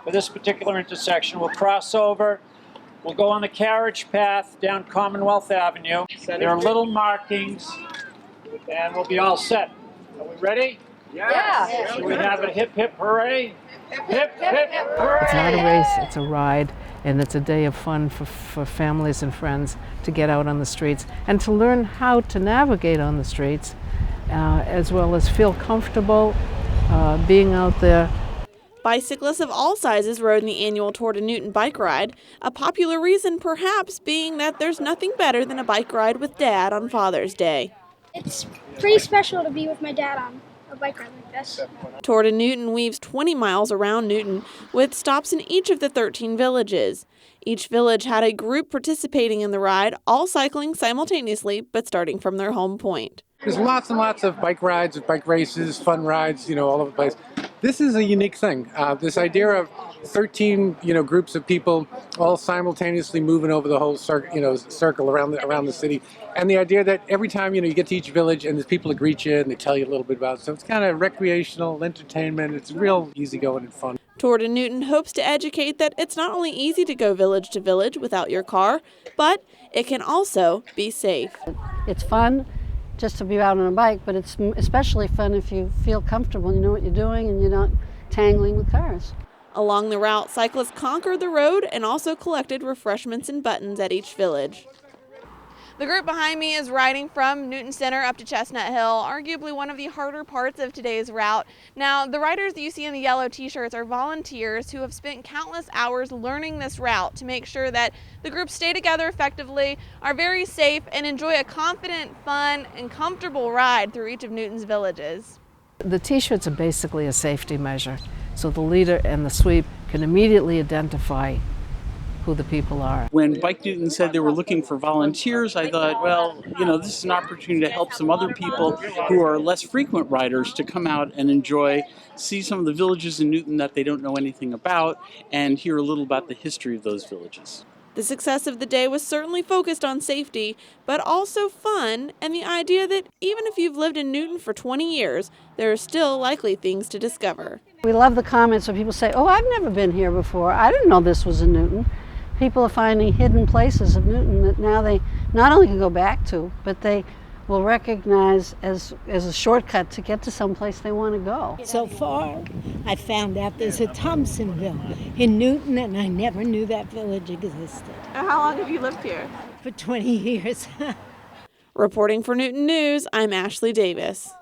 For this particular intersection, we'll cross over. We'll go on the carriage path down Commonwealth Avenue. There are little markings, and we'll be all set. Are we ready? Yeah. So we have a hip, hip, hooray. Hip, hip, hooray. It's not a race, it's a ride, and it's a day of fun for families and friends to get out on the streets and to learn how to navigate on the streets, as well as feel comfortable being out there. Bicyclists of all sizes rode in the annual Tour de Newton bike ride, a popular reason perhaps being that there's nothing better than a bike ride with Dad on Father's Day. It's pretty special to be with my dad on a bike ride like this. Tour de Newton weaves 20 miles around Newton with stops in each of the 13 villages. Each village had a group participating in the ride, all cycling simultaneously but starting from their home point. There's lots and lots of bike rides, bike races, fun rides, all over the place. This is a unique thing. This idea of 13, groups of people all simultaneously moving over the whole circle around the city, and the idea that every time you get to each village and there's people that greet you and they tell you a little bit about it. So it's kind of recreational entertainment. It's real easygoing and fun. Tour de Newton hopes to educate that it's not only easy to go village to village without your car, but it can also be safe. It's fun just to be out on a bike, but it's especially fun if you feel comfortable, you know what you're doing, and you're not tangling with cars. Along the route, cyclists conquered the road and also collected refreshments and buttons at each village. The group behind me is riding from Newton Center up to Chestnut Hill, arguably one of the harder parts of today's route. Now, the riders that you see in the yellow t-shirts are volunteers who have spent countless hours learning this route to make sure that the group stay together effectively, are very safe, and enjoy a confident, fun, and comfortable ride through each of Newton's villages. The t-shirts are basically a safety measure, so the leader and the sweep can immediately identify who the people are. When Bike Newton said they were looking for volunteers, I thought, well, this is an opportunity to help some other people who are less frequent riders to come out and enjoy, see some of the villages in Newton that they don't know anything about, and hear a little about the history of those villages. The success of the day was certainly focused on safety, but also fun and the idea that even if you've lived in Newton for 20 years, there are still likely things to discover. We love the comments when people say, oh, I've never been here before. I didn't know this was in Newton. People are finding hidden places of Newton that now they not only can go back to, but they will recognize as a shortcut to get to someplace they want to go. So far, I found out there's a Thompsonville in Newton, and I never knew that village existed. And how long have you lived here? For 20 years. Reporting for Newton News, I'm Ashley Davis.